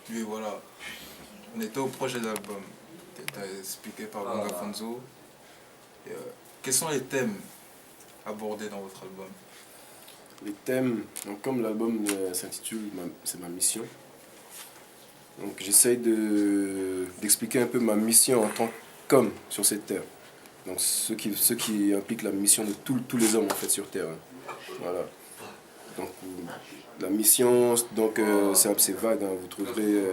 Oui, voilà. On était au projet d'album qui était expliqué par Bonga Fonzo. Et, quels sont les thèmes abordés dans votre album? Les thèmes, donc comme l'album s'intitule C'est ma mission, donc j'essaye d'expliquer un peu ma mission en tant qu'homme sur cette terre. Donc ce qui implique la mission de tous les hommes en fait sur terre. Voilà. Donc la mission, donc c'est assez vague, hein. Vous trouverez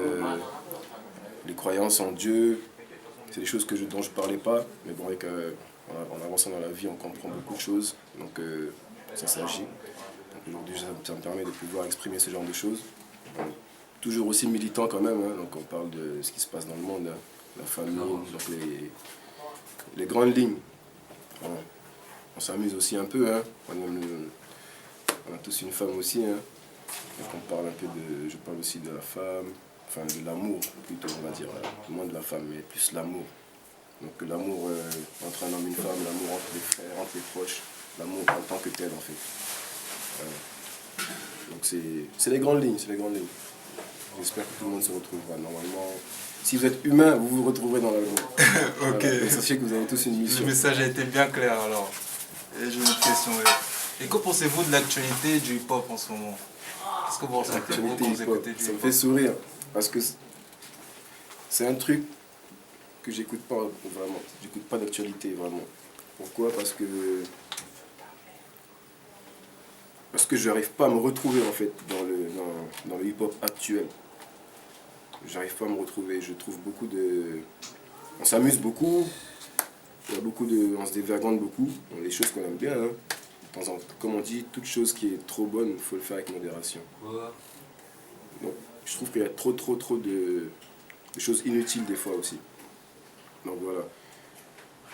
les croyances en Dieu, c'est des choses dont je ne parlais pas, mais bon, avec, en avançant dans la vie, on comprend beaucoup de choses, donc ça s'agit. Aujourd'hui, ça me permet de pouvoir exprimer ce genre de choses. Donc, toujours aussi militant quand même, hein, donc on parle de ce qui se passe dans le monde, hein, la famille, donc les grandes lignes. Voilà. On s'amuse aussi un peu, hein. On a tous une femme aussi, hein. Donc on parle un peu je parle aussi de la femme, enfin de l'amour plutôt, on va dire, moins de la femme, mais plus l'amour. Donc l'amour entre un homme et une femme, l'amour entre les frères, entre les proches, l'amour en tant que tel en fait. Donc c'est les grandes lignes, J'espère que tout le monde se retrouvera. Normalement, si vous êtes humain, vous vous retrouverez dans l'album. Ok. Voilà. Sachez que vous avez tous une mission. Le message a été bien clair alors. Et j'ai une autre question. Et que pensez-vous de l'actualité du hip-hop en ce moment? Qu'est-ce que vous ressentez quand vous écoutez du hip-hop? Ça me fait sourire parce que c'est un truc que j'écoute pas vraiment. J'écoute pas d'actualité vraiment. Pourquoi? Parce que je n'arrive pas à me retrouver en fait dans le hip-hop actuel. J'arrive pas à me retrouver. Je trouve on s'amuse beaucoup. Il y a on se dévergonde beaucoup. On a des choses qu'on aime bien, hein. De temps en temps, comme on dit, toute chose qui est trop bonne, il faut le faire avec modération. Donc, je trouve qu'il y a trop de choses inutiles des fois aussi. Donc voilà.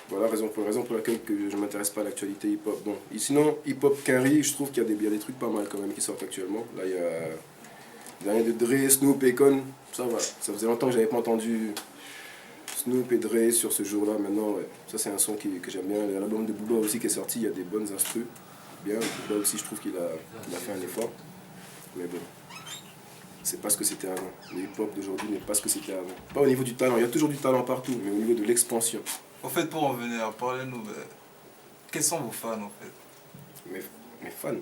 Voilà la raison pour laquelle je ne m'intéresse pas à l'actualité hip-hop. Bon, et sinon, hip-hop Quinry, je trouve qu'il y a des trucs pas mal quand même qui sortent actuellement. Là, il y a le dernier de Dre, Snoop, Akon. Ça va. Ça faisait longtemps que j'avais pas entendu Snoop et Dre sur ce jour-là. Maintenant, ouais. Ça, c'est un son que j'aime bien. L'album de Booba aussi qui est sorti, il y a des bonnes instrus. Bien, Booba aussi, je trouve qu'il a fait un effort. Mais bon, c'est pas ce que c'était avant. Le hip-hop d'aujourd'hui n'est pas ce que c'était avant. Pas au niveau du talent, il y a toujours du talent partout, mais au niveau de l'expansion. En fait, pour en venir, parlez-nous, quels sont vos fans en fait? Mes fans, Ouais.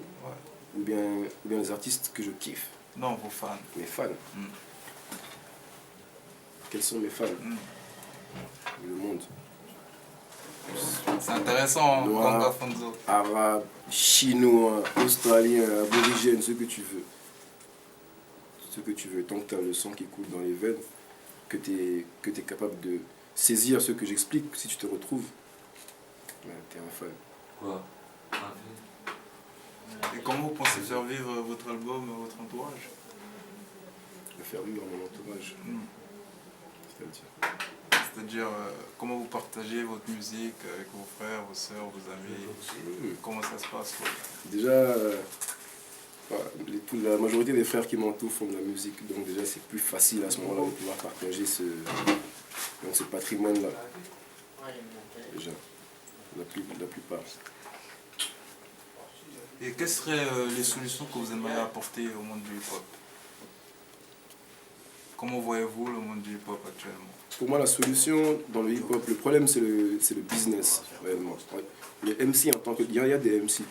ou bien les artistes que je kiffe. Non, vos fans. Mes fans. Quels sont mes fans? Le monde. C'est intéressant, Noir, Fonzo. arabe, chinois, australien, aborigène, ce que tu veux. Ce que tu veux. Tant que tu as le sang qui coule dans les veines, que tu es capable de saisir ce que j'explique, si tu te retrouves, ben, tu es un fan. Quoi? Et comment vous pensez faire vivre votre album à votre entourage? Le faire vivre à mon entourage. C'est-à-dire, comment vous partagez votre musique avec vos frères, vos soeurs, vos amis? Comment ça se passe quoi? Déjà, la majorité des frères qui m'entourent font de la musique, donc déjà c'est plus facile à ce moment-là de pouvoir partager ce patrimoine-là. Déjà, la plupart. Et quelles seraient les solutions que vous aimeriez apporter au monde du hip-hop? Comment voyez-vous le monde du hip-hop actuellement? Pour moi, la solution dans le hip-hop, le problème c'est le business, réellement. Les MC en tant que... Il y a des MC.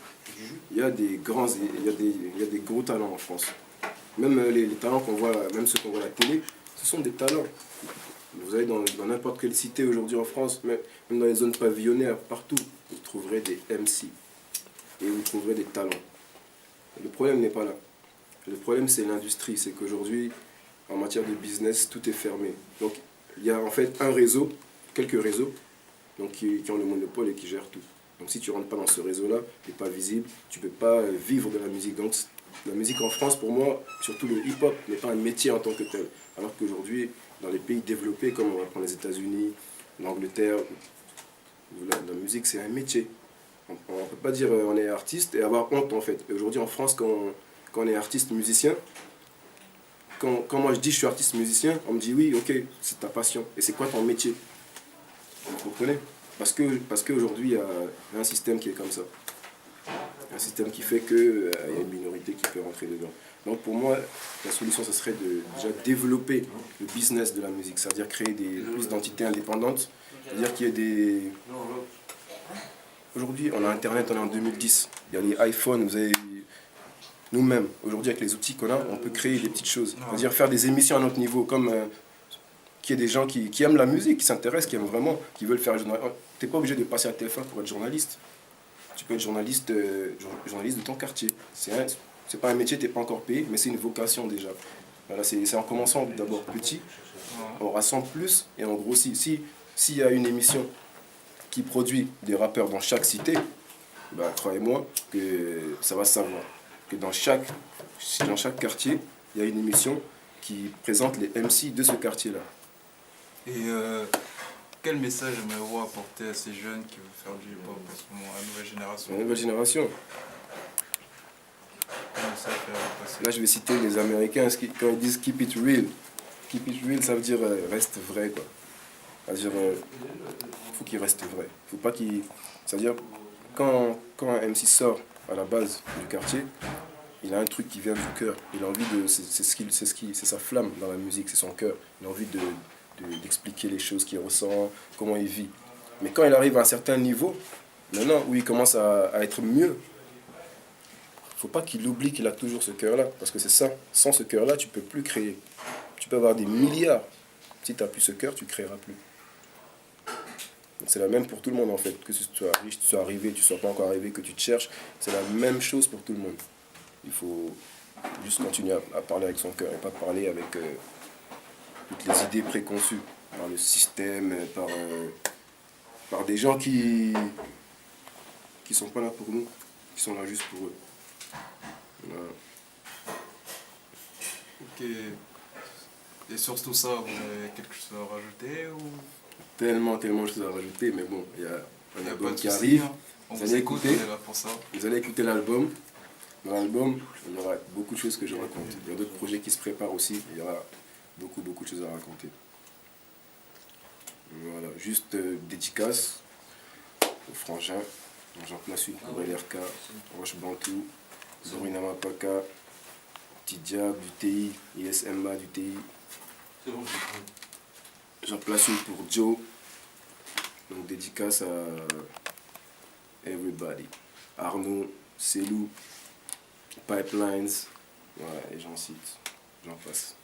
Il y a des grands, il y a des gros talents en France. Même les talents qu'on voit, même ceux qu'on voit à la télé, ce sont des talents. Vous allez dans n'importe quelle cité aujourd'hui en France, même dans les zones pavillonnaires, partout, vous trouverez des MC. Et vous trouverez des talents. Le problème n'est pas là. Le problème c'est l'industrie, c'est qu'aujourd'hui, en matière de business, tout est fermé. Donc il y a en fait quelques réseaux, donc, qui ont le monopole et qui gèrent tout. Donc si tu ne rentres pas dans ce réseau-là, tu n'es pas visible, tu ne peux pas vivre de la musique. Donc la musique en France, pour moi, surtout le hip-hop, n'est pas un métier en tant que tel. Alors qu'aujourd'hui, dans les pays développés, comme on va prendre les États-Unis, l'Angleterre, la musique c'est un métier. On ne peut pas dire on est artiste et avoir honte en fait. Aujourd'hui en France, quand on est artiste musicien, quand moi je dis je suis artiste musicien, on me dit oui, ok, c'est ta passion. Et c'est quoi ton métier? Vous comprenez? Parce qu'aujourd'hui, il y a un système qui est comme ça. Un système qui fait qu'il y a une minorité qui peut rentrer dedans. Donc pour moi, la solution, ce serait de déjà développer le business de la musique, c'est-à-dire créer plus d'entités indépendantes, c'est-à-dire qu'il y ait des... Aujourd'hui, on a Internet, on est en 2010, il y a les iPhones, vous avez... Nous-mêmes, aujourd'hui, avec les outils qu'on a, on peut créer des petites choses, c'est-à-dire faire des émissions à notre niveau, comme qu'il y ait des gens qui aiment la musique, qui s'intéressent, qui aiment vraiment, qui veulent faire... Tu n'es pas obligé de passer à TF1 pour être journaliste. Tu peux être journaliste de ton quartier. C'est pas un métier, tu n'es pas encore payé, mais c'est une vocation déjà. Voilà, c'est en commençant d'abord petit, on rassemble plus et on grossit. S'il y a une émission qui produit des rappeurs dans chaque cité, bah, croyez-moi que ça va se savoir. Que dans chaque quartier, il y a une émission qui présente les MC de ce quartier-là. Et quel message aimeriez-vous apporter à ces jeunes qui veulent faire du hip-hop en ce moment, à la nouvelle génération? La nouvelle génération. Quel message faire passer? Là, je vais citer les Américains, quand ils disent keep it real. Keep it real, ça veut dire reste vrai, quoi. C'est-à-dire, faut qu'il reste vrai. Faut pas qu'il... C'est-à-dire, quand un MC sort à la base du quartier, il a un truc qui vient du cœur. Il a envie de... C'est sa flamme dans la musique, c'est son cœur. Il a envie d'expliquer les choses qu'il ressent, comment il vit. Mais quand il arrive à un certain niveau, maintenant, où il commence à être mieux, faut pas qu'il oublie qu'il a toujours ce cœur-là. Parce que c'est ça. Sans ce cœur-là, tu peux plus créer. Tu peux avoir des milliards. Si tu n'as plus ce cœur, tu ne créeras plus. C'est la même pour tout le monde en fait. Que tu sois riche, tu sois arrivé, tu ne sois pas encore arrivé, que tu te cherches. C'est la même chose pour tout le monde. Il faut juste continuer à parler avec son cœur et pas parler avec toutes les idées préconçues par le système, par des gens qui sont pas là pour nous, qui sont là juste pour eux. Voilà. Ok. Et sur tout ça, vous avez quelque chose à rajouter ou... Tellement de choses à rajouter, mais bon, il y a un album qui souci, arrive. hein. On Vous allez écoute, écouter. on est là pour ça. Vous allez écouter l'album. Dans l'album, il y aura beaucoup de choses que je raconte. Il y a d'autres projets qui se préparent aussi. Il y aura beaucoup de choses à raconter. Voilà, juste dédicace aux frangins. J'en place une pour LRK, Roche Bantou, Zorina Mapaka, Tidiab du TI, ISMA du TI. J'en place une pour Joe. Donc dédicace à everybody. Arnaud, Selou, Pipelines, voilà, et j'en cite, j'en passe.